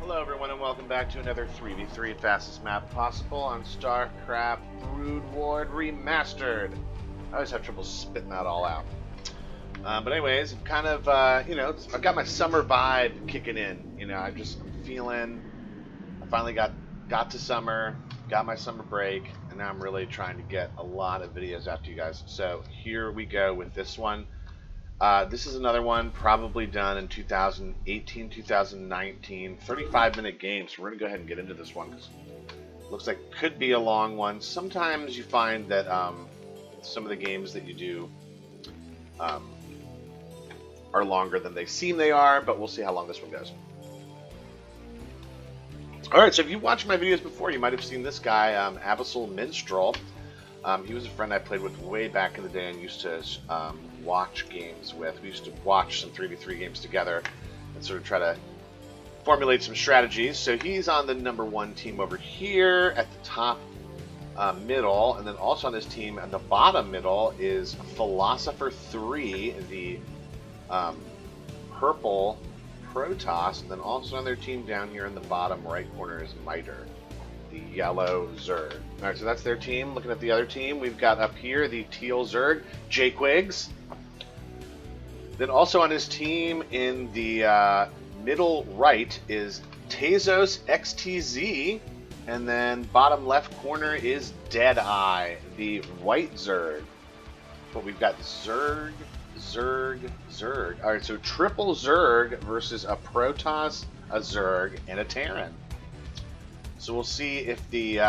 Hello everyone and welcome back to another 3v3 fastest map possible on StarCraft Brood War Remastered. I always have trouble spitting that all out. But anyways, I'm kind of, I've got my summer vibe kicking in. I'm feeling, I finally got to summer, got my summer break, and now I'm really trying to get a lot of videos out to you guys. So here we go with this one. This is another one probably done in 2018, 2019, 35-minute game. So we're going to go ahead and get into this one because it looks like it could be a long one. Sometimes you find that some of the games that you do are longer than they seem they are, but we'll see how long this one goes. Alright, so if you've watched my videos before, you might have seen this guy, Abyssal Minstrel. He was a friend I played with way back in the day and used to watch games with. We used to watch some 3v3 games together and sort of try to formulate some strategies. So he's on the #1 team over here at the top middle, and then also on this team at the bottom middle is Philosopher 3, the purple Protoss, and then also on their team down here in the bottom right corner is Miter, the yellow Zerg. Alright, so that's their team. Looking at the other team, we've got up here the teal Zerg, Jakewigs. Then also on his team in the middle right is Tezos XTZ, and then bottom left corner is Deadeye, the white Zerg. But we've got Zerg. Alright, so triple Zerg versus a Protoss, a Zerg, and a Terran. So we'll see if the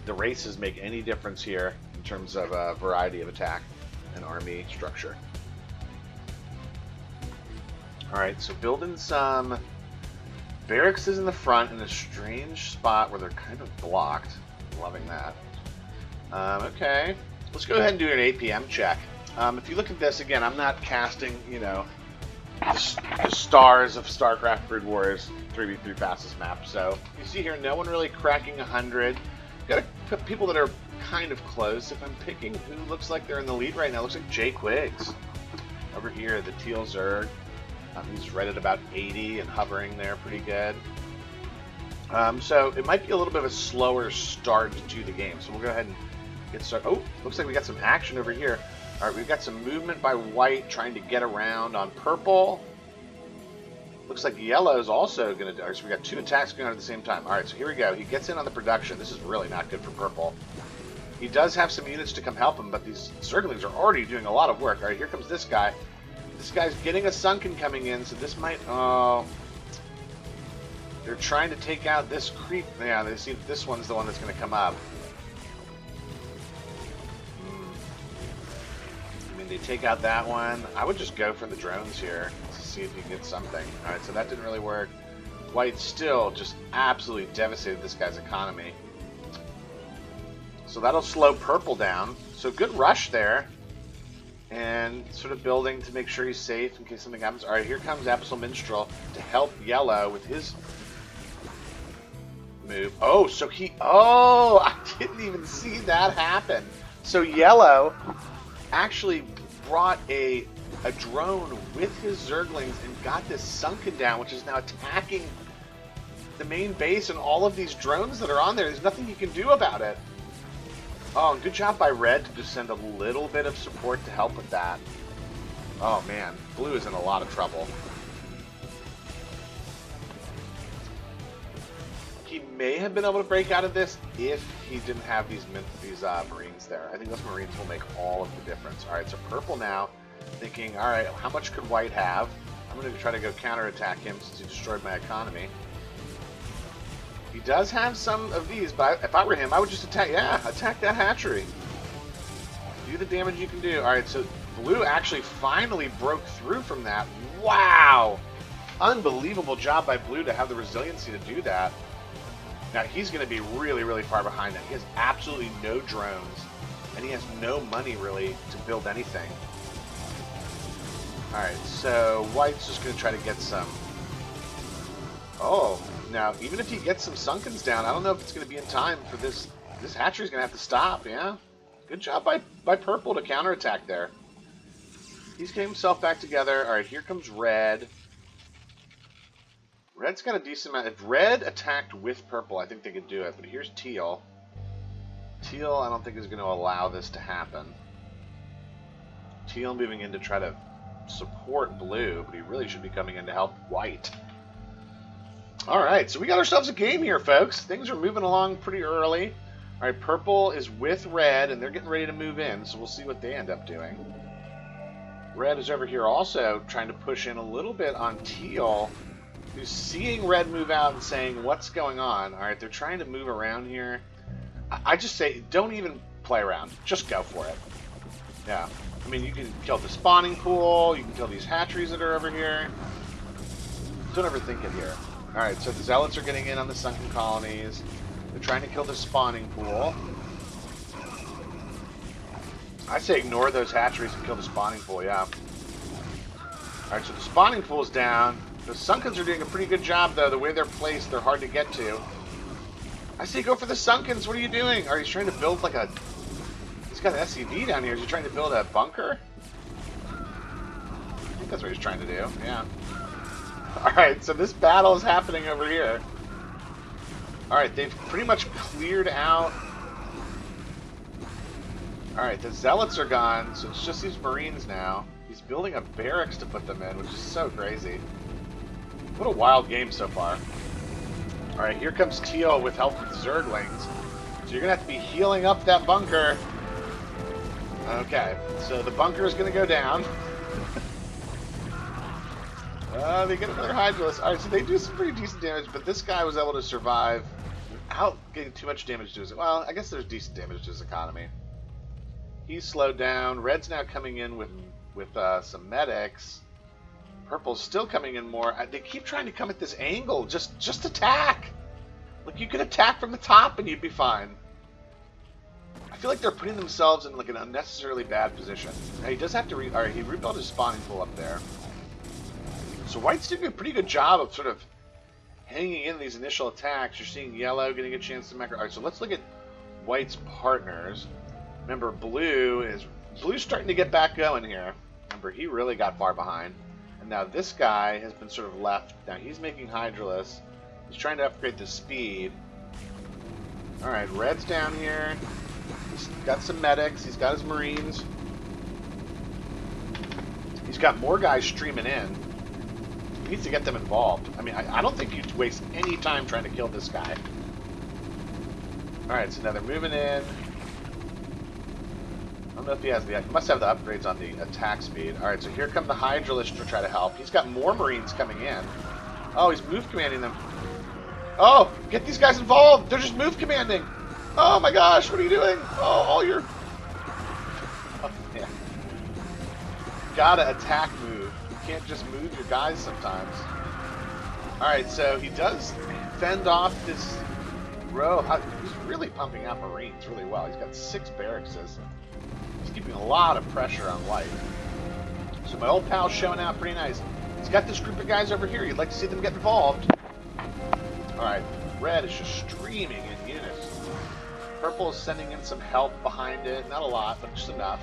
races make any difference here in terms of variety of attack and army structure. Alright, so building some barracks in the front in a strange spot where they're kind of blocked. Loving that. Okay, let's go ahead and do an APM check. If you look at this, again, I'm not casting, the stars of StarCraft Brood War's 3v3 fastest map. So you see here, no one really cracking 100. Got people that are kind of close. If I'm picking who looks like they're in the lead right now, looks like Jakewigs. Over here, the teal Zerg. He's right at about 80 and hovering there pretty good. So it might be a little bit of a slower start to the game. So we'll go ahead and get started. Oh, looks like we got some action over here. All right, we've got some movement by white trying to get around on purple. Looks like yellow is also going to do. So we got two attacks going on at the same time. All right, so here we go. He gets in on the production. This is really not good for purple. He does have some units to come help him, but these Zerglings are already doing a lot of work. All right, here comes this guy. This guy's getting a Sunken coming in, so this might... Oh. They're trying to take out this creep. Yeah, they see this one's the one that's going to come up. I mean, they take out that one. I would just go for the drones here to see if you can get something. Alright, so that didn't really work. White still just absolutely devastated this guy's economy. So that'll slow purple down. So good rush there. And sort of building to make sure he's safe in case something happens. Alright, here comes Abyssal Minstrel to help yellow with his move. Oh, so he... Oh, I didn't even see that happen. So yellow actually brought a drone with his Zerglings and got this Sunken down, which is now attacking the main base and all of these drones that are on there. There's nothing you can do about it. Oh, and good job by Red to just send a little bit of support to help with that. Oh man, Blue is in a lot of trouble. He may have been able to break out of this if he didn't have these Marines there. I think those Marines will make all of the difference. Alright, so purple now, thinking, alright, how much could white have? I'm going to try to go counterattack him since he destroyed my economy. He does have some of these, but if I were him, I would just attack that hatchery. Do the damage you can do. Alright, so Blue actually finally broke through from that. Wow! Unbelievable job by Blue to have the resiliency to do that. Now, he's going to be really, really far behind that. He has absolutely no drones, and he has no money, really, to build anything. Alright, so White's just going to try to get some... Oh, now, even if he gets some Sunkens down, I don't know if it's going to be in time for this. This hatchery's going to have to stop, yeah? Good job by Purple to counterattack there. He's getting himself back together. Alright, here comes Red. Red's got a decent amount. If red attacked with purple, I think they could do it. But here's teal. Teal, I don't think is going to allow this to happen. Teal moving in to try to support blue, but he really should be coming in to help white. Alright, so we got ourselves a game here, folks. Things are moving along pretty early. Alright, purple is with red, and they're getting ready to move in, so we'll see what they end up doing. Red is over here also trying to push in a little bit on teal, who's seeing red move out and saying, what's going on? Alright, they're trying to move around here. I just say, don't even play around. Just go for it. Yeah. I mean, you can kill the spawning pool, you can kill these hatcheries that are over here. Don't overthink it here. Alright, so the zealots are getting in on the sunken colonies. They're trying to kill the spawning pool. I say ignore those hatcheries and kill the spawning pool, yeah. Alright, so the spawning pool's down. The Sunkens are doing a pretty good job, though. The way they're placed, they're hard to get to. I say go for the Sunkens. What are you doing? Are you trying to build like a... He's got an SCV down here. Is he trying to build a bunker? I think that's what he's trying to do, yeah. Alright, so this battle is happening over here. Alright, they've pretty much cleared out. Alright, the zealots are gone, so it's just these marines now. He's building a barracks to put them in, which is so crazy. What a wild game so far. Alright, here comes teal with help from the Zerglings. So you're going to have to be healing up that bunker. Okay, so the bunker is going to go down. They get another Hydralis. Alright, so they do some pretty decent damage, but this guy was able to survive without getting too much damage to his... Well, I guess there's decent damage to his economy. He's slowed down. Red's now coming in with some medics. Purple's still coming in more. They keep trying to come at this angle. Just attack! Like, you could attack from the top and you'd be fine. I feel like they're putting themselves in like an unnecessarily bad position. Now, he does have to... Alright, he rebuilt his spawning pool up there. So white's doing a pretty good job of sort of hanging in these initial attacks. You're seeing yellow getting a chance to macro. Alright, so let's look at white's partners. Remember, blue's starting to get back going here. Remember, he really got far behind. And now this guy has been sort of left. Now he's making Hydralis. He's trying to upgrade the speed. Alright, red's down here. He's got some medics. He's got his marines. He's got more guys streaming in. He needs to get them involved. I mean, I don't think you'd waste any time trying to kill this guy. Alright, so now they're moving in. I don't know if he has the... He must have the upgrades on the attack speed. Alright, so here come the Hydralists to try to help. He's got more Marines coming in. Oh, he's move commanding them. Oh, get these guys involved! They're just move commanding! Oh my gosh, what are you doing? Oh, all your... Oh, yeah. Gotta attack move. You can't just move your guys sometimes. Alright, so he does fend off this row. He's really pumping out Marines really well. He's got 6 barracks. He's keeping a lot of pressure on white. So my old pal's showing out pretty nice. He's got this group of guys over here. You'd like to see them get involved. Alright, red is just streaming in units. Purple is sending in some help behind it. Not a lot, but just enough.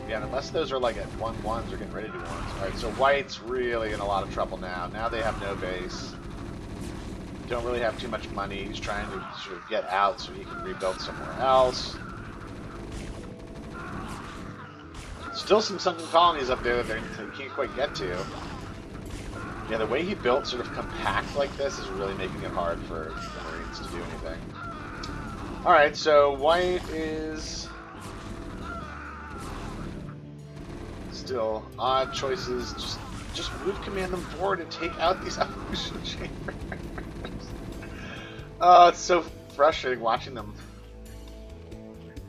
Yeah, and unless those are like at 1-1s, they're getting ready to do 1s. Alright, so white's really in a lot of trouble now. Now they have no base. Don't really have too much money. He's trying to sort of get out so he can rebuild somewhere else. Still some sunken colonies up there that they can't quite get to. Yeah, the way he built sort of compact like this is really making it hard for the Marines to do anything. Alright, so white is still odd choices. Just move command them forward and take out these evolution chambers. Oh, it's so frustrating watching them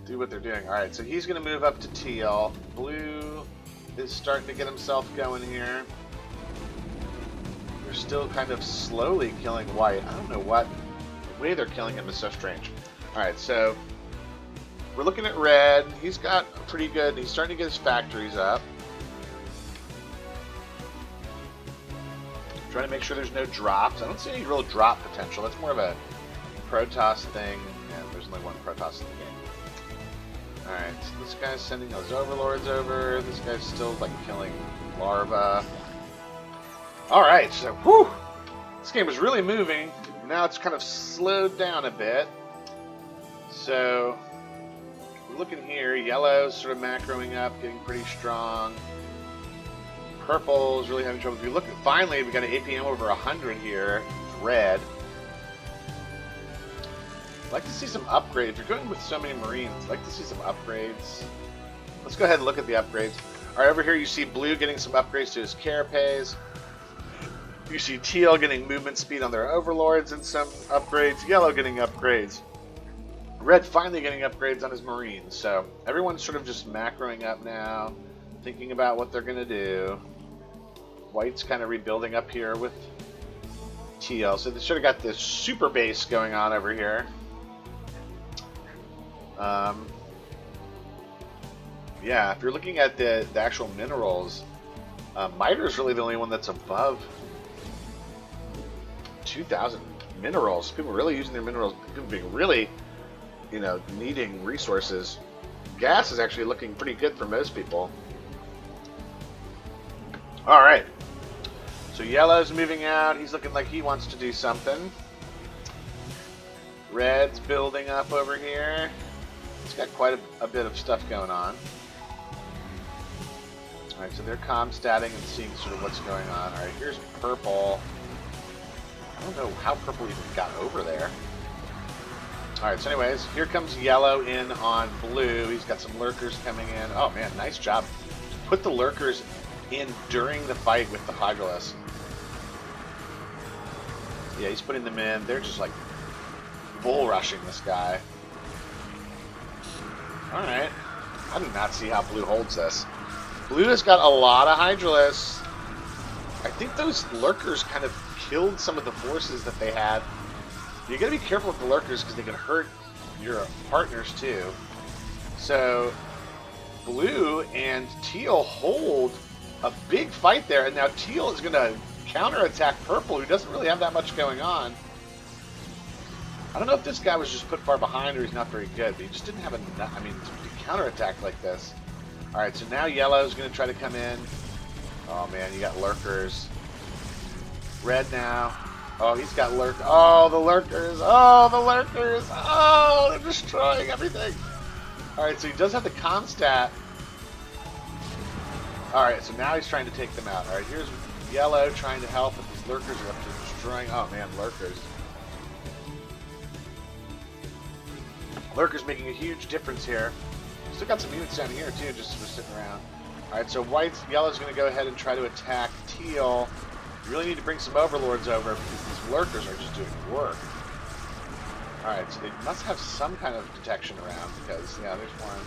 do what they're doing. Alright, so he's going to move up to teal. Blue is starting to get himself going here. They're still kind of slowly killing white. I don't know what. The way they're killing him is so strange. Alright, so we're looking at red. He's got pretty good. He's starting to get his factories up. Trying to make sure there's no drops. I don't see any real drop potential. That's more of a Protoss thing. Yeah, there's only one Protoss in the game. Alright, so this guy's sending those overlords over. This guy's still, like, killing larvae. Alright, so, whew! This game was really moving. Now it's kind of slowed down a bit. So, looking here, yellow's sort of macroing up, getting pretty strong. Purple is really having trouble. If you look, finally, we got an APM over 100 here. Red. I'd like to see some upgrades. If you're going with so many Marines, I'd like to see some upgrades. Let's go ahead and look at the upgrades. Alright, over here you see Blue getting some upgrades to his carapace. You see Teal getting movement speed on their overlords and some upgrades. Yellow getting upgrades. Red finally getting upgrades on his Marines. So everyone's sort of just macroing up now, thinking about what they're going to do. White's kind of rebuilding up here with Teal. So they sort of got this super base going on over here. Yeah, if you're looking at the actual minerals, Miter is really the only one that's above 2,000 minerals. People really using their minerals, people being really, you know, needing resources. Gas is actually looking pretty good for most people. Alright. So yellow's moving out. He's looking like he wants to do something. Red's building up over here. He's got quite a bit of stuff going on. Alright, so they're comstatting and seeing sort of what's going on. Alright, here's purple. I don't know how purple even got over there. Alright, so anyways, here comes yellow in on blue. He's got some lurkers coming in. Oh man, nice job. Put the lurkers in during the fight with the Hydralis. Yeah, he's putting them in. They're just like bull rushing this guy. Alright. I do not see how blue holds this. Blue has got a lot of Hydralis. I think those lurkers kind of killed some of the forces that they had. You gotta be careful with the lurkers because they can hurt your partners too. So Blue and Teal hold a big fight there, and now Teal is gonna counterattack Purple, who doesn't really have that much going on. I don't know if this guy was just put far behind or he's not very good, but he just didn't have enough. I mean, to counterattack like this. Alright, so now Yellow's gonna try to come in. Oh man, you got lurkers. Red now. Oh, he's got lurk. Oh, the lurkers. Oh, the lurkers. Oh, they're destroying everything. Alright, so he does have the constat. Alright, so now he's trying to take them out. Alright, here's Yellow trying to help, but these lurkers are up to destroying. Oh man, lurkers. Lurkers making a huge difference here. Still got some units down here too, just sort of sitting around. Alright, so Yellow's going to go ahead and try to attack Teal. You really need to bring some overlords over because these lurkers are just doing work. Alright, so they must have some kind of detection around because, yeah, there's one.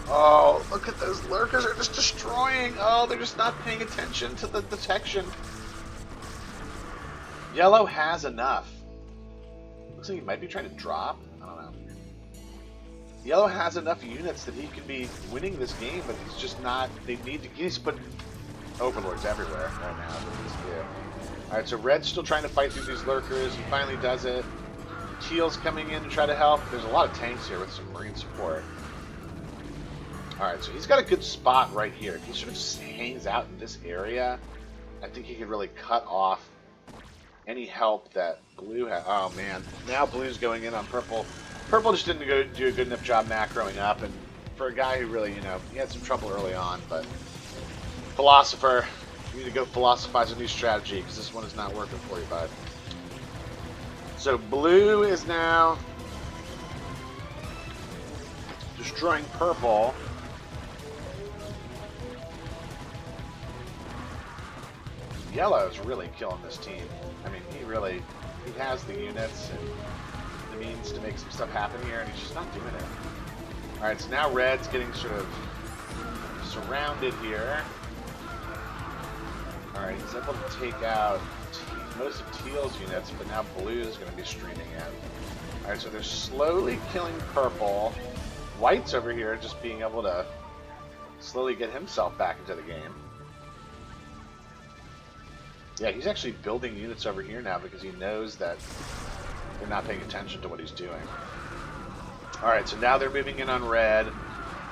Oh, look at those lurkers, they're just destroying. Oh, they're just not paying attention to the detection. Yellow has enough. Looks like he might be trying to drop. I don't know. Yellow has enough units that he can be winning this game, but he's just not. They need to. He needs to put overlords everywhere right now. Alright, so Red's still trying to fight through these lurkers. He finally does it. Teal's coming in to try to help. There's a lot of tanks here with some marine support. Alright, so he's got a good spot right here. If he sort of just hangs out in this area, I think he could really cut off any help that Blue has. Oh man, now Blue's going in on Purple. Purple just didn't do a good enough job macroing up, and for a guy who really, you know, he had some trouble early on, but Philosopher, you need to go philosophize a new strategy, because this one is not working for you, bud. So Blue is now destroying Purple. Yellow's really killing this team. I mean, he has the units and the means to make some stuff happen here, and he's just not doing it. Alright, so now Red's getting sort of surrounded here. Alright, he's able to take out most of Teal's units, but now Blue's going to be streaming in. Alright, so they're slowly killing Purple. White's over here just being able to slowly get himself back into the game. Yeah, he's actually building units over here now because he knows that they're not paying attention to what he's doing. Alright, so now they're moving in on Red.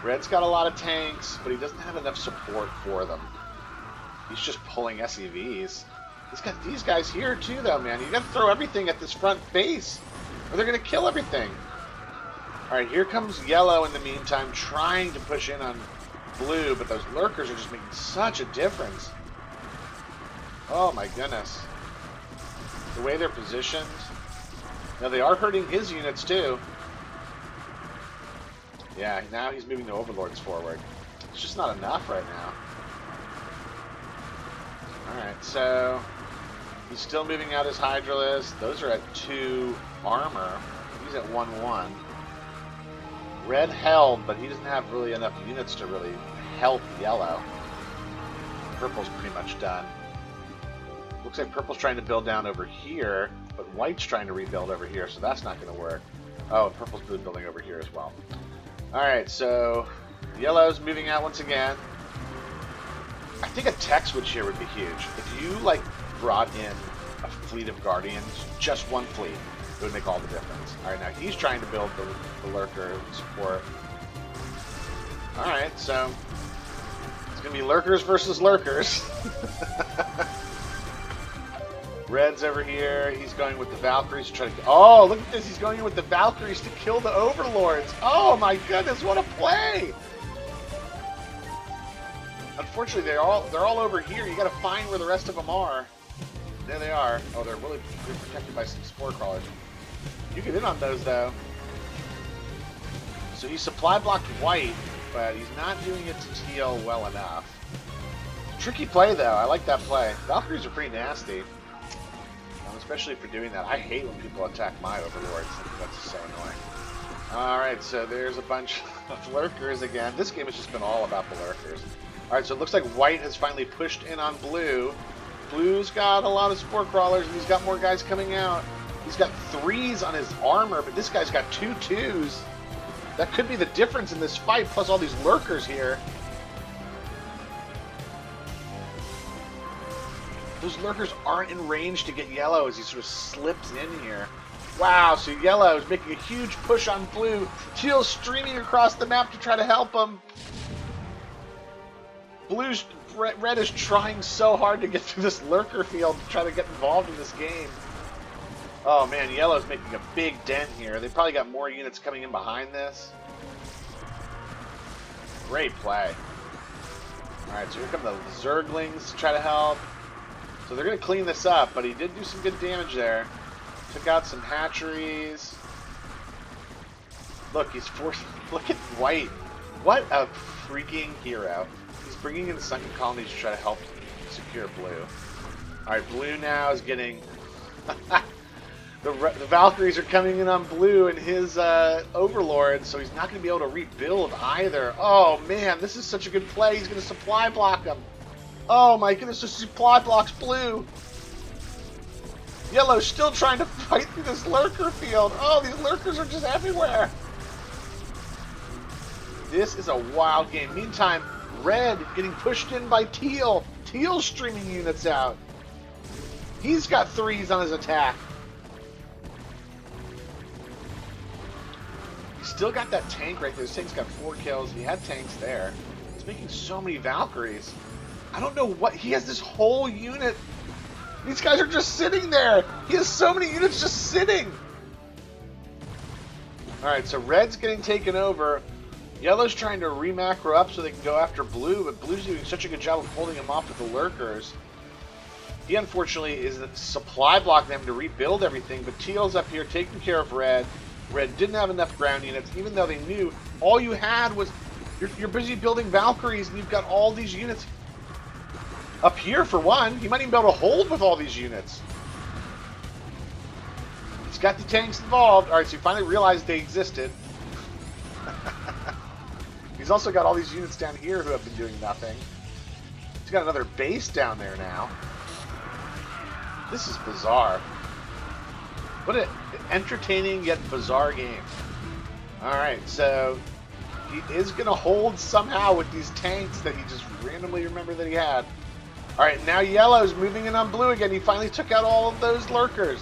Red's got a lot of tanks, but he doesn't have enough support for them. He's just pulling SEVs. He's got these guys here too, though, man. You got to throw everything at this front base, or they're gonna kill everything. All right, here comes yellow in the meantime, trying to push in on blue, but those lurkers are just making such a difference. Oh my goodness. The way they're positioned. Now they are hurting his units too. Yeah, now he's moving the overlords forward. It's just not enough right now. Alright, so he's still moving out his Hydralisk. Those are at 2 armor. He's at 1-1. Red held, but he doesn't have really enough units to really help yellow. Purple's pretty much done. Looks like purple's trying to build down over here, but white's trying to rebuild over here, so that's not going to work. Oh, and purple's building over here as well. Alright, so yellow's moving out once again. I think a tech switch here would be huge. If you, like, brought in a fleet of Guardians, just one fleet, it would make all the difference. Alright, now he's trying to build the lurker support. Alright, so it's going to be lurkers versus lurkers. Red's over here. He's going with the Valkyries to try to... Oh, look at this. He's going in with the Valkyries to kill the Overlords. Oh, my goodness. What a play. Unfortunately, they're all over here. You got to find where the rest of them are. There they are. Oh, they're protected by some spore crawlers. You get in on those, though. So he supply blocked white, but he's not doing it to teal well enough. Tricky play, though. I like that play. Valkyries are pretty nasty. Especially for doing that. I hate when people attack my overlords. That's so annoying. Alright, so there's a bunch of lurkers again. This game has just been all about the lurkers. Alright, so it looks like white has finally pushed in on blue. Blue's got a lot of spore crawlers, and he's got more guys coming out. He's got 3s on his armor, but this guy's got 2 2s. That could be the difference in this fight, plus all these lurkers here. Those lurkers aren't in range to get yellow as he sort of slips in here. Wow, so yellow is making a huge push on blue. Teal's streaming across the map to try to help him. Red is trying so hard to get through this lurker field to try to get involved in this game. Oh man, yellow's making a big dent here. They probably got more units coming in behind this. Great play. Alright, so here come the Zerglings to try to help. So they're going to clean this up, but he did do some good damage there. Took out some hatcheries. Look, he's forced... Look at white. What a freaking hero. He's bringing in sunken colonies to try to help secure blue. Alright, blue now is getting... the Valkyries are coming in on blue and his overlord, so he's not going to be able to rebuild either. Oh, man, this is such a good play. He's going to supply block him. Oh my goodness, this supply blocks blue. Yellow's still trying to fight through this lurker field. Oh, these lurkers are just everywhere. This is a wild game. Meantime, red getting pushed in by teal. Teal's streaming units out. He's got 3s on his attack. He's still got that tank right there. This tank's got 4 kills. He had tanks there. He's making so many Valkyries. I don't know what... He has this whole unit. These guys are just sitting there. He has so many units just sitting. Alright, so red's getting taken over. Yellow's trying to re-macro up so they can go after blue, but blue's doing such a good job of holding him off with the lurkers. He unfortunately is supply blocking them to rebuild everything, but teal's up here taking care of red. Red didn't have enough ground units, even though they knew all you had was... You're busy building Valkyries, and you've got all these units... Up here, for one, he might even be able to hold with all these units. He's got the tanks involved. Alright, so he finally realized they existed. He's also got all these units down here who have been doing nothing. He's got another base down there now. This is bizarre. What an entertaining yet bizarre game. Alright, so he is going to hold somehow with these tanks that he just randomly remembered that he had. Alright, now yellow's moving in on blue again. He finally took out all of those lurkers.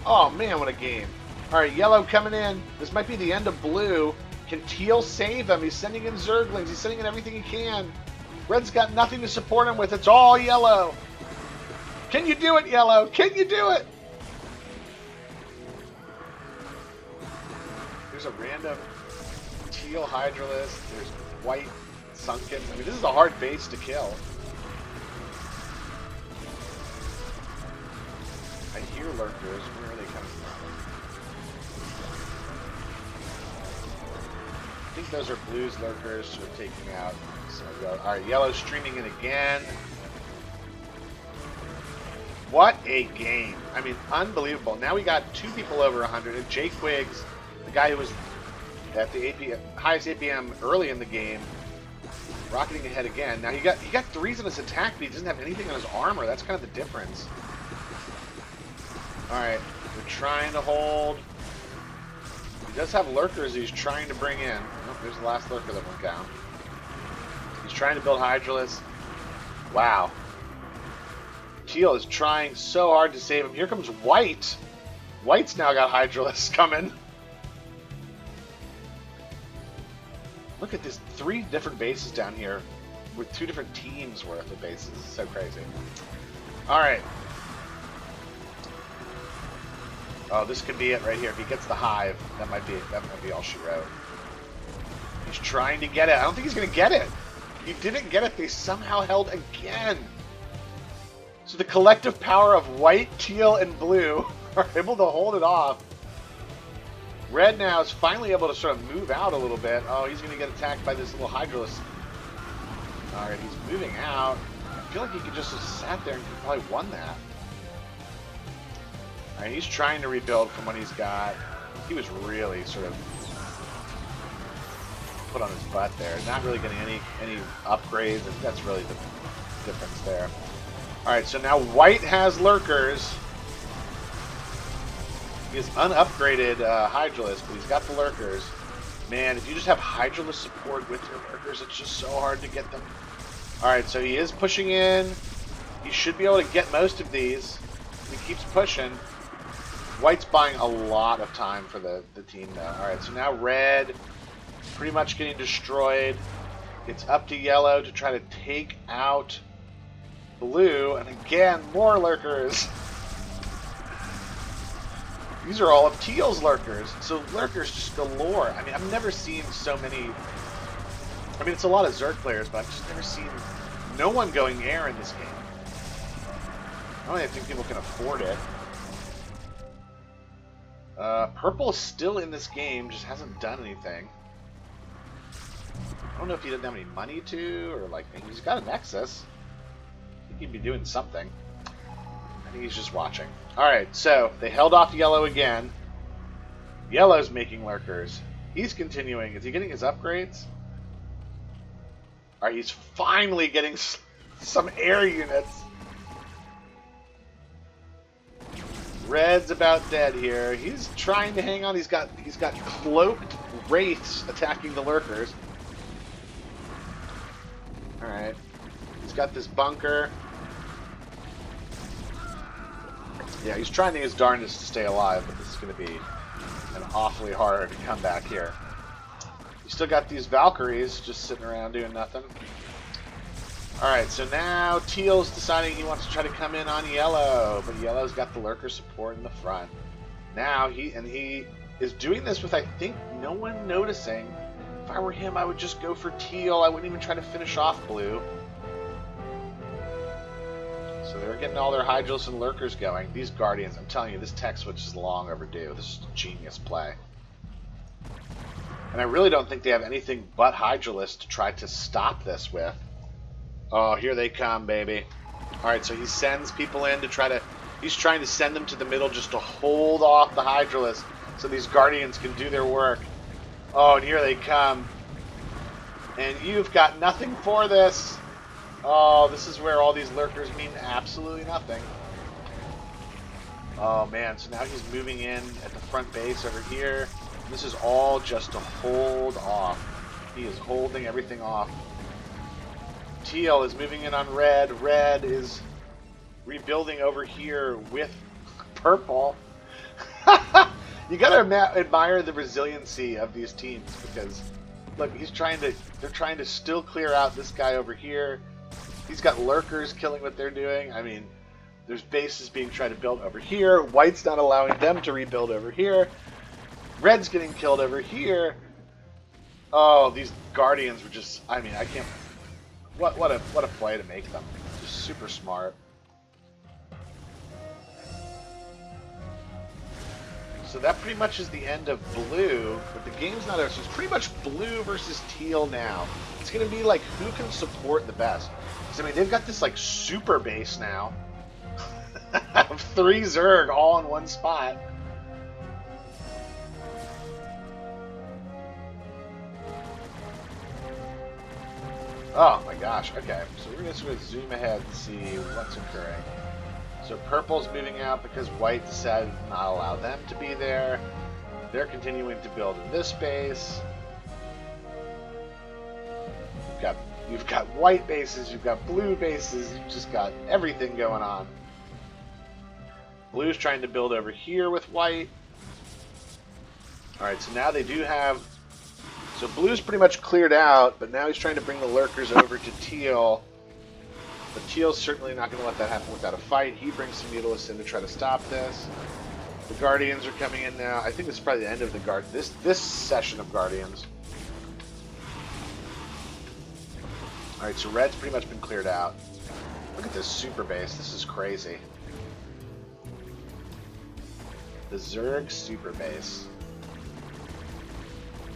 Oh man, what a game. Alright, yellow coming in. This might be the end of blue. Can teal save him? He's sending in Zerglings. He's sending in everything he can. Red's got nothing to support him with. It's all yellow. Can you do it, yellow? Can you do it? There's a random teal Hydralisk. There's white sunken. I mean, this is a hard base to kill. I hear lurkers. Where are they coming from? I think those are blues lurkers who are taking out some of yellow. Alright, yellow's streaming in again. What a game. I mean, unbelievable. Now we got 2 people over 100. And Jay Quiggs, the guy who was at the highest APM early in the game, rocketing ahead again. Now he got 3s in his attack, but he doesn't have anything on his armor. That's kind of the difference. Alright, we're trying to hold. He does have lurkers he's trying to bring in. Oh, there's the last lurker that went down. He's trying to build Hydralisk. Wow. Teal is trying so hard to save him. Here comes White. White's now got Hydralisk coming. Look at this. 3 different bases down here with 2 different teams worth of bases. It's so crazy. Alright. Oh, this could be it right here. If he gets the hive, that might be all she wrote. He's trying to get it. I don't think he's going to get it. He didn't get it. They somehow held again. So the collective power of white, teal, and blue are able to hold it off. Red now is finally able to sort of move out a little bit. Oh, he's going to get attacked by this little Hydralisk. Alright, he's moving out. I feel like he could just have sat there and could probably won that. Alright, he's trying to rebuild from what he's got. He was really sort of put on his butt there. Not really getting any upgrades. I think that's really the difference there. Alright, so now White has lurkers. He has unupgraded Hydralisk, but he's got the lurkers. Man, if you just have Hydralisk support with your lurkers, it's just so hard to get them. Alright, so he is pushing in. He should be able to get most of these. He keeps pushing. White's buying a lot of time for the team, though. Alright, so now Red pretty much getting destroyed. It's up to Yellow to try to take out Blue. And again, more lurkers. These are all of Teal's lurkers. So lurkers just galore. I mean, I've never seen so many... I mean, it's a lot of Zerg players, but I've just never seen no one going air in this game. I don't even think people can afford it. Purple is still in this game, just hasn't done anything. I don't know if he doesn't have any money to, or like, he's got a Nexus. I think he'd be doing something. I think he's just watching. Alright, so they held off Yellow again. Yellow's making lurkers. He's continuing. Is he getting his upgrades? Alright, he's finally getting some air units. Red's about dead here. He's trying to hang on. He's got cloaked wraiths attacking the lurkers. Alright. He's got this bunker. Yeah, he's trying his darndest to stay alive, but this is going to be an awfully hard comeback here. You still got these Valkyries just sitting around doing nothing. Alright, so now Teal's deciding he wants to try to come in on Yellow, but Yellow's got the lurker support in the front. Now, he is doing this with, I think, no one noticing. If I were him, I would just go for Teal. I wouldn't even try to finish off Blue. So they're getting all their Hydrals and lurkers going. These Guardians, I'm telling you, this tech switch is long overdue. This is a genius play. And I really don't think they have anything but Hydralisk to try to stop this with. Oh, here they come, baby. Alright, so he sends people in to try to... He's trying to send them to the middle just to hold off the Hydralisk so these Guardians can do their work. Oh, and here they come. And you've got nothing for this. Oh, this is where all these lurkers mean absolutely nothing. Oh, man. So now he's moving in at the front base over here. This is all just to hold off. He is holding everything off. Teal is moving in on Red. Red is rebuilding over here with Purple. You gotta admire the resiliency of these teams, because Look, they're trying to still clear out this guy over here. He's got lurkers killing what they're doing. I mean, there's bases being tried to build over here. White's not allowing them to rebuild over here. Red's getting killed over here. Oh, these Guardians were just, I mean, I can't, what a play to make them. Just super smart. So that pretty much is the end of blue, but the game's not over. So it's pretty much blue versus teal now. It's going to be like who can support the best. Because, I mean, they've got this like super base now of 3 Zerg all in one spot. Oh my gosh, okay. So we're going to sort of zoom ahead and see what's occurring. So purple's moving out because white decided to not allow them to be there. They're continuing to build in this base. You've got white bases, you've got blue bases, you've just got everything going on. Blue's trying to build over here with white. Alright, so now they do have... So blue's pretty much cleared out, but now he's trying to bring the lurkers over to teal. But teal's certainly not going to let that happen without a fight. He brings some mutalisks in to try to stop this. The Guardians are coming in now. I think this is probably the end of the this session of Guardians. Alright, so red's pretty much been cleared out. Look at this super base. This is crazy. The Zerg super base.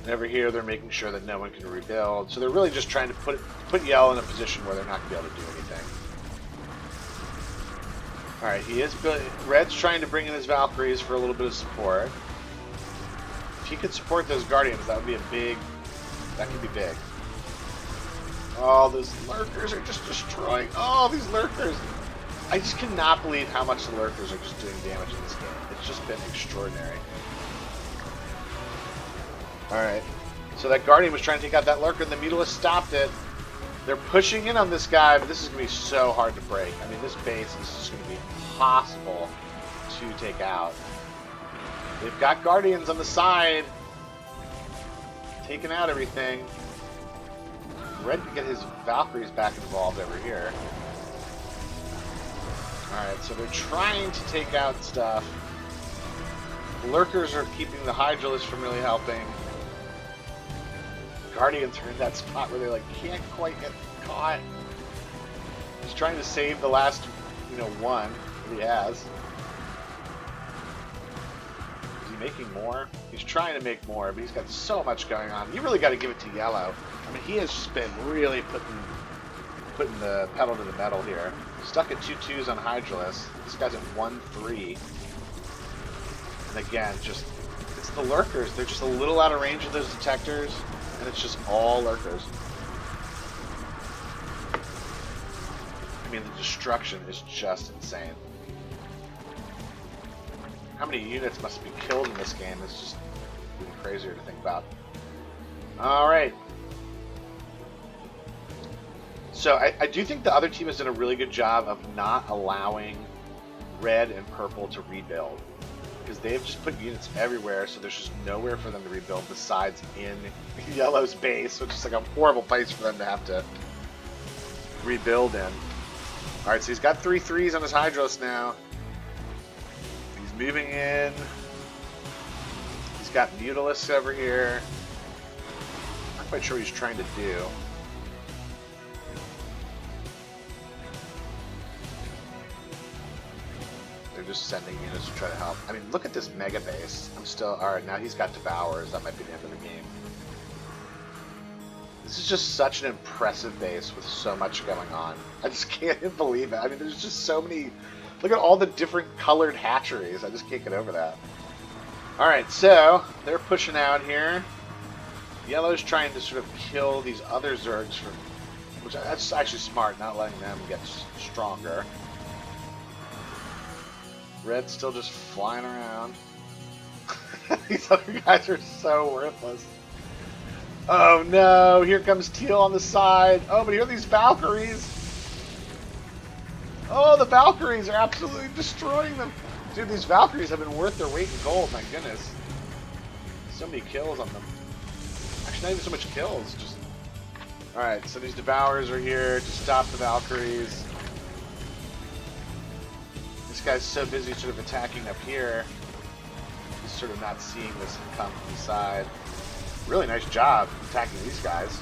And over here, they're making sure that no one can rebuild. So they're really just trying to put yellow in a position where they're not going to be able to do anything. Alright, he is building. Red's trying to bring in his Valkyries for a little bit of support. If he could support those Guardians, that would be a big... That could be big. Oh, those lurkers are just destroying... Oh, these lurkers! I just cannot believe how much the lurkers are just doing damage in this game. It's just been extraordinary. Alright, so that Guardian was trying to take out that lurker, and the Mutalist stopped it. They're pushing in on this guy, but this is going to be so hard to break. I mean, this base is just going to be impossible to take out. They've got Guardians on the side, taking out everything. Red can get his Valkyries back involved over here. Alright, so they're trying to take out stuff. The lurkers are keeping the Hydralists from really helping. Guardians are in that spot where they like can't quite get caught. He's trying to save the last, one that he has. Is he making more? He's trying to make more, but he's got so much going on. You really got to give it to yellow. I mean, he has just been really putting the pedal to the metal here. Stuck at 2-2s on Hydralisk. This guy's at 1-3. And again, it's the lurkers. They're just a little out of range of those detectors. And it's just all lurkers. I mean, the destruction is just insane. How many units must be killed in this game is just even crazier to think about. Alright. So I do think the other team has done a really good job of not allowing red and purple to rebuild. Because they've just put units everywhere, so there's just nowhere for them to rebuild besides in yellow's base, which is like a horrible place for them to have to rebuild in. Alright, so he's got 3 3s on his Hydros now. He's moving in. He's got Mutalisks over here. Not quite sure what he's trying to do. Just sending units to try to help. I mean, look at this mega base. Alright, now he's got Devourers. That might be the end of the game. This is just such an impressive base with so much going on. I just can't believe it. I mean, there's just so many... Look at all the different colored hatcheries. I just can't get over that. Alright, so they're pushing out here. Yellow's trying to sort of kill these other Zergs from... Which, that's actually smart, not letting them get stronger. Red's still just flying around. These other guys are so worthless. Oh no, here comes Teal on the side. Oh, but here are these Valkyries. Oh, the Valkyries are absolutely destroying them. Dude, these Valkyries have been worth their weight in gold, my goodness. So many kills on them. Actually, Actually, not even so much kills. Just all right. So these devourers are here to stop the Valkyries. This guy's so busy sort of attacking up here. He's sort of not seeing this come from the side. Really nice job attacking these guys.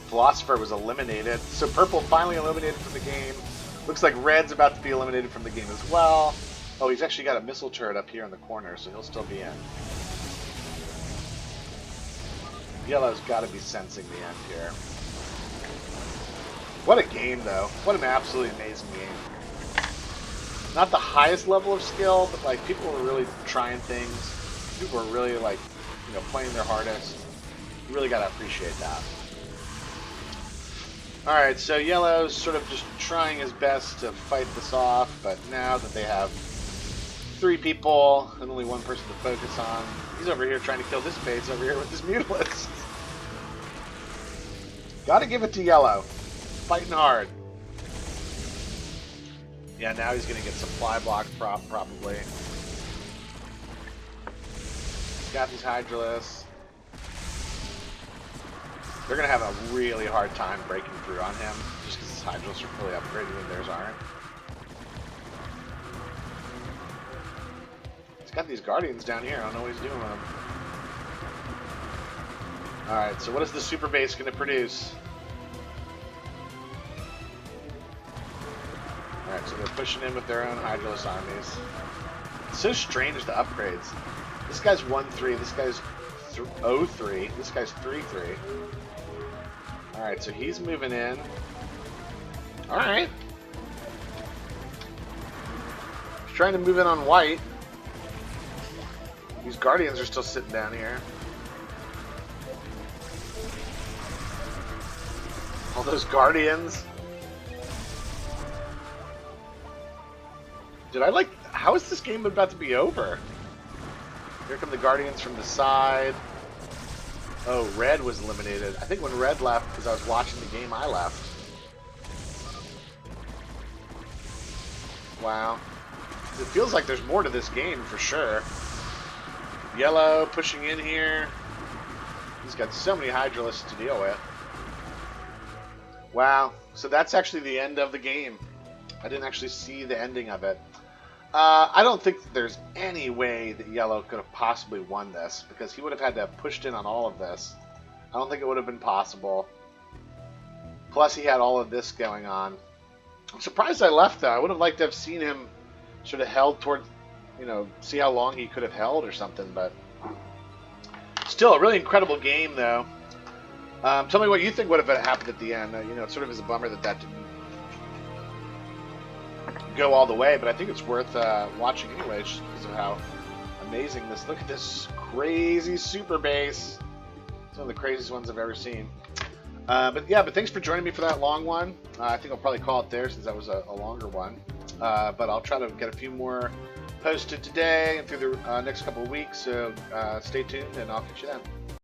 Philosopher was eliminated. So purple finally eliminated from the game. Looks like red's about to be eliminated from the game as well. Oh, he's actually got a missile turret up here in the corner, so he'll still be in. Yellow's got to be sensing the end here. What a game, though. What an absolutely amazing game. Not the highest level of skill, but like people were really trying things. People were really like, you know, playing their hardest. You really got to appreciate that. All right, so Yellow's sort of just trying his best to fight this off, but now that they have 3 people and only 1 person to focus on, he's over here trying to kill this base over here with his mutalisks. Gotta give it to Yellow. Fighting hard. Yeah, now he's gonna get supply block probably. He's got these Hydralisks. They're going to have a really hard time breaking through on him, just because his Hydralisks are fully upgraded and theirs aren't. He's got these Guardians down here. I don't know what he's doing with them. Alright, so what is the super base going to produce? Alright, so they're pushing in with their own Hydralisk armies. It's so strange, the upgrades. This guy's 1-3, this guy's 0-3, this guy's 3-3. Alright, so he's moving in. Alright. He's trying to move in on white. These Guardians are still sitting down here. All those Guardians. Dude, how is this game about to be over? Here come the Guardians from the side. Oh, red was eliminated. I think when red left, because I was watching the game, I left. Wow. It feels like there's more to this game for sure. Yellow pushing in here. He's got so many Hydralisks to deal with. Wow. So that's actually the end of the game. I didn't actually see the ending of it. I don't think there's any way that Yellow could have possibly won this, because he would have had to have pushed in on all of this. I don't think it would have been possible. Plus, he had all of this going on. I'm surprised I left, though. I would have liked to have seen him sort of held toward, you know, see how long he could have held or something, but still a really incredible game, though. Tell me what you think would have happened at the end. You know, it sort of is a bummer that that didn't go all the way, but I think it's worth watching anyway, just because of how amazing this. Look at this crazy super base. It's one of the craziest ones I've ever seen. But thanks for joining me for that long one. I think I'll probably call it there since that was a longer one. But I'll try to get a few more posted today and through the next couple of weeks. So stay tuned, and I'll catch you then.